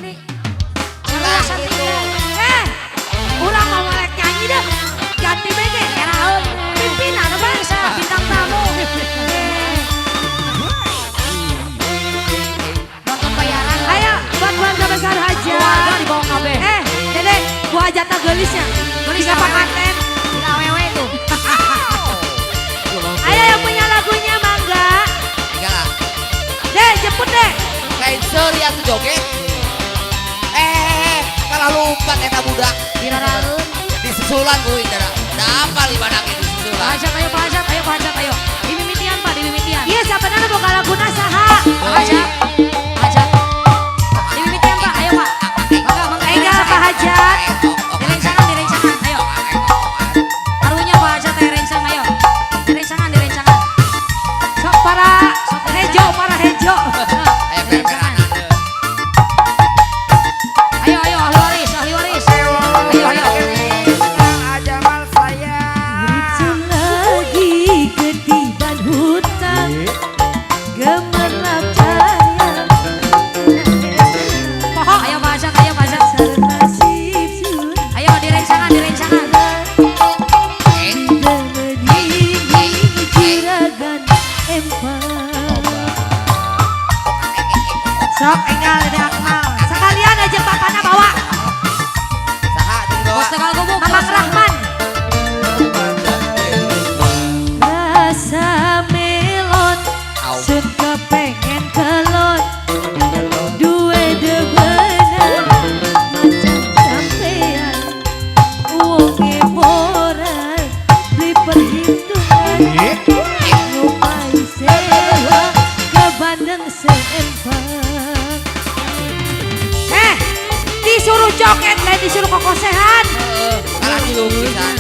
ini. Urang mau ngelek nyanyi deh. Ganti bege, era pimpinan bangsa, bintang tamu. Nonton bayaran. Ayo, buat keluarga besar Haja. Keluarga dibawa KB. Dede, gua hajatnya gelisnya. Gelis apa kanten? Tidak awewe tuh. Ayo yang punya lagunya mangga. Enggak. Deh, jemput deh. Kain seri atuh joget. Kalah lupa eta budak. Diraraeun. Disusulan kuy dada. Da apa li badake disusulan. Pahajat, ayo pahajat, ayo. Dimimitian Pak, dimimitian. Iya, sabenerna boga laguna saha. Pahajat. Dimimitian Pak, ayo Pak. Mangga, enggak pahajat. Direncangan, ayo. Harunya pahajat teh rencang, ayo. Direncangan. Sok para hejo. Ayo per-peran. Ayo, ahli waris. Ayo. Ajamal saya. Ricun lagi ketiban hutan, gemerlap cahaya. Pohon, ayo pahajat. Serta sipsun. Ayo direncangan. Juragan empang. Sok enggal ini Akmal. Sekalian aja papana bawa. Saha dibawa. Bos Tegal Gubuk, Mamang Rahman. Rasa melon, sun kepengen kelon. Dua debenan, macam sampean. Uangnya borai, beli perhitungan. Ngupai sewa, ke Bandung seempang. Disuruh joget, disuruh kokosehan. Kalah dilukisan.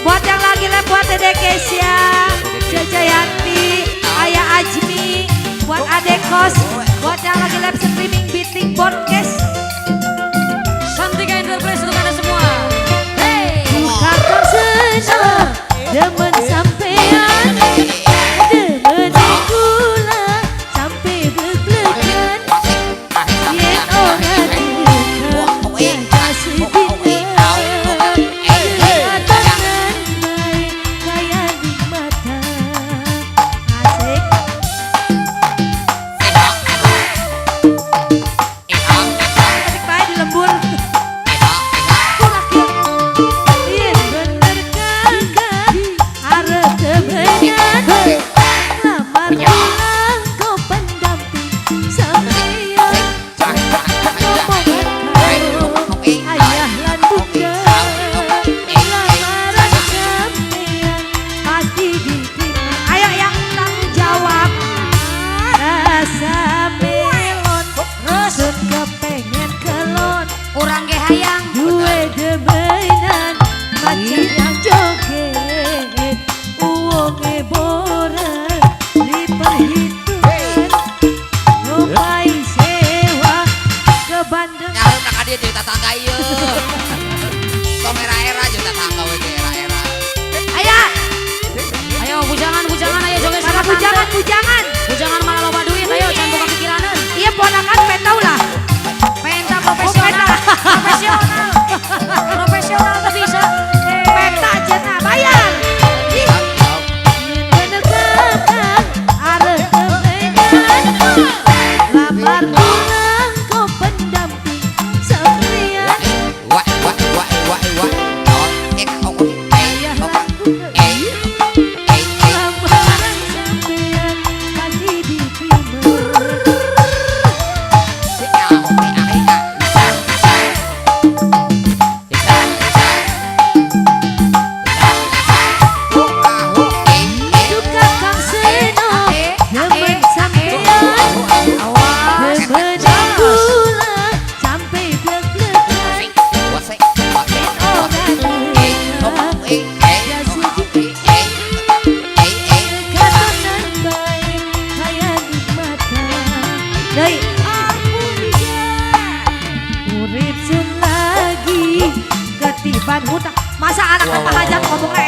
Buat yang lagi live, buat Dede Kesya, Jayanti, Ayah Ajmi, buat Adek Kos, buat yang lagi live streaming Beating Podcast. Santika Enterprise untuk anda semua. Hey, kakak senor, demen sampean, demen gula sampai bergelegan. Yen orang yang kasih bintang, kedatangan baik kayak di mata. Asik. Asik baik di lembur. Yen bener kakak harap kemenyan, lamar bilang kau pendamping sampean. Ayah lan bunda, lamaran sampean pasti diterima. Ayo yang tanggung jawab. Rasa melon, sun kepengen kelon. Urang ge hayang dua debenan, macam yang joget. Uangnya borai, di perhitungan. Ngupai sewa ke Bandung. Nyareun ka dieu jeung tatangga ieu. Tong era-era jeung tatangga we ge era-era. Ayo bujangan, ayo joget sama bujangan. Bujangan malah loba duit, ayo jangan buka pikiranan. Iya ponakan pentau lah. Penta profesional. Profesional tuh bisa. Penta aja nah bayar. Bener kakak, arep kemenyan. Lamar bilang kau pendamping sampean. Wah. Ayah lan bunda, lamaran sampean pasti diterima. Hidup kakak senor, demen sampean, demen gula sampai deg-degan. Kedatangan baik kayak di mata. Dari urip sun lagi ketiban hutang. Masa anak pahajat ngomongnya